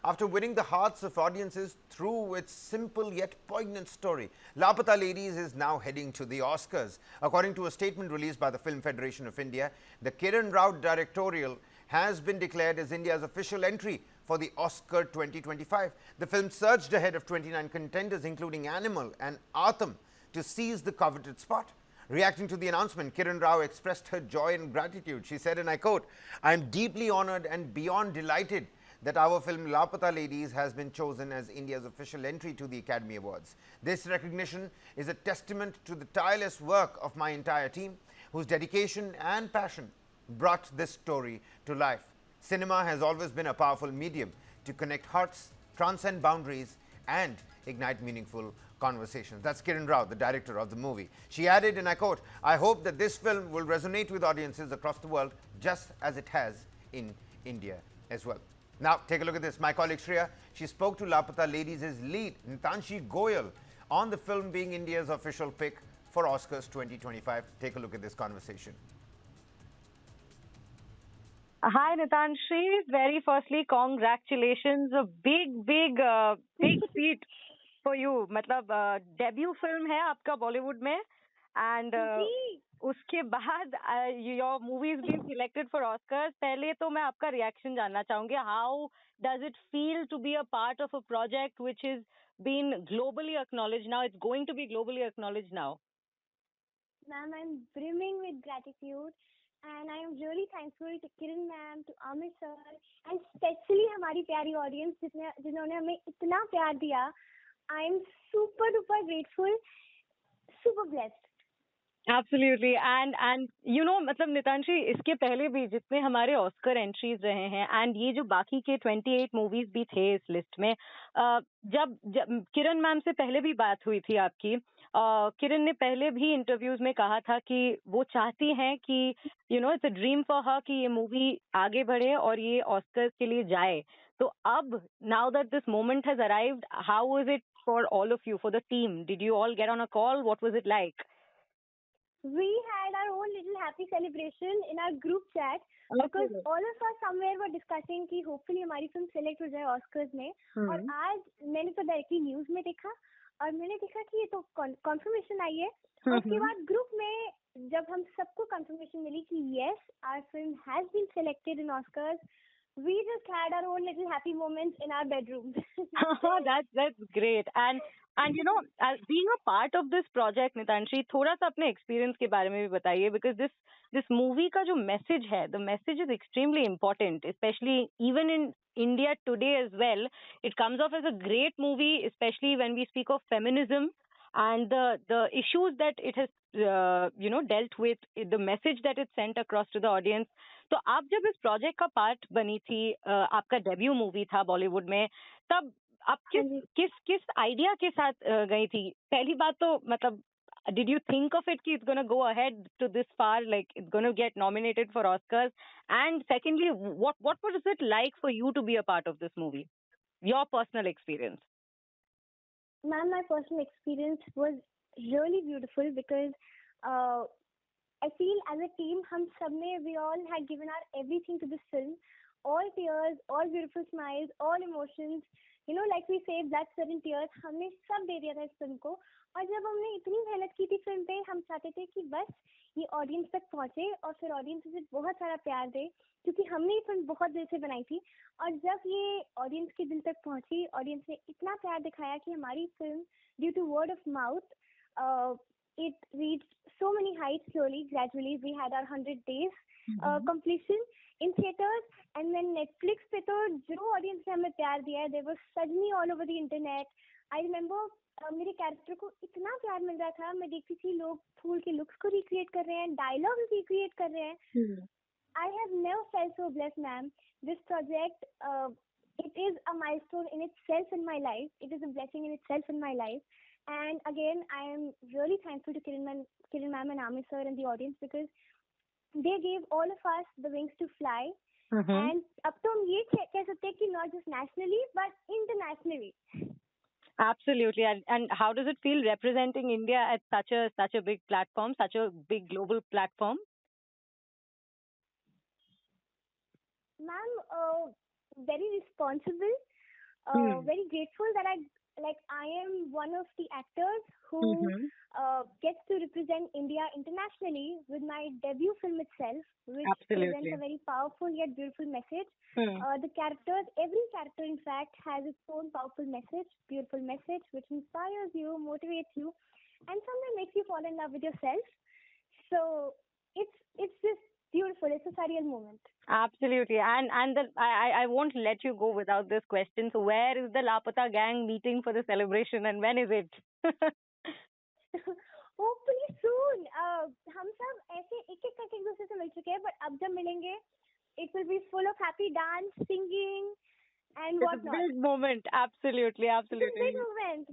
after winning the hearts of audiences through its simple yet poignant story. Lapata Ladies is now heading to the Oscars. According to a statement released by the Film Federation of India, the Kiran Rao directorial has been declared as India's official entry for the Oscar 2025. The film surged ahead of 29 contenders, including Animal and Atom, to seize the coveted spot. Reacting to the announcement, Kiran Rao expressed her joy and gratitude. She said, and I quote, "I am deeply honored and beyond delighted that our film Lapata Ladies has been chosen as India's official entry to the Academy Awards. This recognition is a testament to the tireless work of my entire team, whose dedication and passion brought this story to life. Cinema has always been a powerful medium to connect hearts, transcend boundaries, and ignite meaningful conversations." That's Kiran Rao, the director of the movie. She added, and I quote, "I hope that this film will resonate with audiences across the world just as it has in India as well." Now, take a look at this. My colleague Shreya, she spoke to Lapata Ladies' lead, Nitanshi Goyal, on the film being India's official pick for Oscars 2025. Take a look at this conversation. Hi, Nitanshi. Very firstly, congratulations. A big feat for you. मतलब debut film है आपका बॉलीवुड में and उसके बाद your movie is being selected for Oscars. पहले तो मैं आपका रिएक्शन जानना चाहूंगी. How does it feel to be a part of a project which is been globally acknowledged now? It's going to be globally acknowledged now. Ma'am, I'm brimming with gratitude and I am really thankful to Kiran ma'am, to Amit sir and especially हमारी प्यारी audience जिन्होंने हमें इतना प्यार दिया. I am super duper grateful, super blessed. Absolutely. And you know, मतलब नितांशी, इसके पहले भी जितने हमारे ऑस्कर एंट्रीज रहे हैं एंड ये जो बाकी के 28 मूवीज भी थे इस लिस्ट में, जब किरण मैम से पहले भी बात हुई थी आपकी, किरण ने पहले भी इंटरव्यूज में कहा था कि वो चाहती हैं कि you know it's a dream for her कि ये मूवी आगे बढ़े और ये ऑस्कर्स के लिए जाए. तो अब now that this moment has arrived, how was it for all of you, for the team? Did you all get on a call? What was it like? We had our own little happy celebration in our group chat because all of us somewhere were discussing कि hopefully हमारी film select हो जाए Oscars में. और आज मैंने तो directly news में देखा और मैंने देखा कि ये तो कंफर्मेशन आई है. उसके बाद ग्रुप में जब हम सबको कंफर्मेशन मिली कि yes, our film has been selected in Oscars, we just had our own little happy moments in our bedrooms. That's great. And you know, as being a part of this project, Nitanshi, थोड़ा सा अपने experience के बारे में भी बताइए, because this movie का जो message है, the message is extremely important, especially even in India today as well. It comes off as a great movie, especially when we speak of feminism and the issues that it has dealt with, the message that it sent across to the audience. तो आप जब इस project का part बनी थी, आपका debut movie था बॉलीवुड में, तब आप किस आइडिया के साथ गई थी? पहली बात तो मतलब did you think of it कि it's going to go ahead to this far, like it's going to get nominated for Oscars? And secondly, what was it like for you to be a part of this movie? Your personal experience. Ma'am, my personal experience was really beautiful because I feel as a team, हम सब ने we all had given our everything to this film. All tears, all beautiful smiles, all emotions. You know, like we say, blood, sweat and tears. हमने सब दे दिया था इस film को. और जब हमने इतनी मेहनत की थी फिल्म पे, हम चाहते थे कि बस ये ऑडियंस तक पहुंचे और फिर ऑडियंस इसे बहुत सारा प्यार दे, क्योंकि हमने ये फिल्म बहुत दिल से बनाई थी. और जब ये ऑडियंस के दिल तक पहुंची, ऑडियंस ने इतना प्यार दिखाया कि हमारी film due to word of mouth it reached so many heights slowly, gradually. We had our 100 days completion in theaters, and then Netflix पे तो जो audience ने हमें प्यार दिया है, they were suddenly all over the internet. I remember मेरे character को इतना प्यार मिल रहा था. मैं देखती थी लोग फूल के लुक्स को रिक्रिएट कर रहे हैं, डायलॉग्स रिक्रिएट कर रहे हैं. I have never felt so blessed, ma'am. This project, it is a milestone in itself in my life. It is a blessing in itself in my life. And again, I am really thankful to Kiran ma'am and Amit sir and the audience because they gave all of us the wings to fly. And अब तो हम ये कह सकते हैं कि not just nationally but internationally. Absolutely. And how does it feel representing India at such a big platform, such a big global platform? Ma'am, very responsible. very grateful that I am one of the actors who Mhm. gets to represent India internationally with my debut film itself, which presents Absolutely. a very powerful yet beautiful message. Hmm. Every character in fact has its own powerful message, beautiful message, which inspires you, motivates you, and sometimes makes you fall in love with yourself. So it's just beautiful. It's a surreal moment. Absolutely. And I won't let you go without this question. So where is the Lapata gang meeting for the celebration and when is it? Hopefully soon. हम सब ऐसे एक एक करके एक दूसरे से मिल चुके हैं, but अब जब मिलेंगे, it will be full of happy dance, singing, and It's a whatnot. big moment. Absolutely, It's a absolutely. big moment.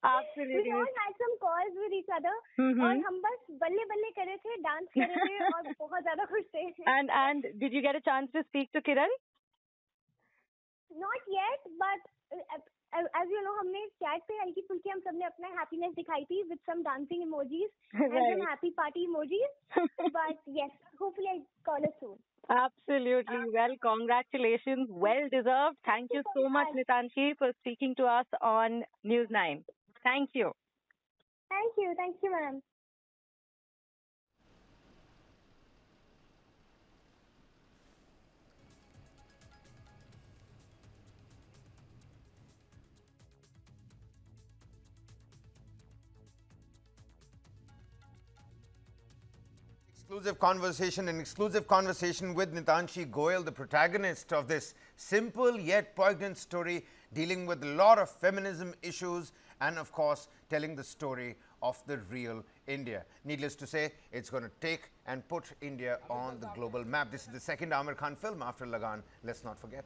Absolutely. We all had some calls with each other, Mhm. और हम बस बल्ले बल्ले कर रहे थे, डांस कर रहे थे, और बहुत ज्यादा खुश थे. And did you get a chance to speak to Kiran? Not yet, but as you know, हमने chat पे हल्की फुल्की हम सबने अपना happiness दिखाई थी with some dancing emojis and some Right. happy party emojis. But yes, hopefully I call her soon. Absolutely. Well, congratulations. Well deserved. Thank you so much, Nitanshi, for speaking to us on News 9. Thank you. Thank you, ma'am. An exclusive conversation with Nitanshi Goyal, the protagonist of this simple yet poignant story dealing with a lot of feminism issues and, of course, telling the story of the real India. Needless to say, it's going to take and put India on the global map. This is the second Aamir Khan film after Lagan, let's not forget.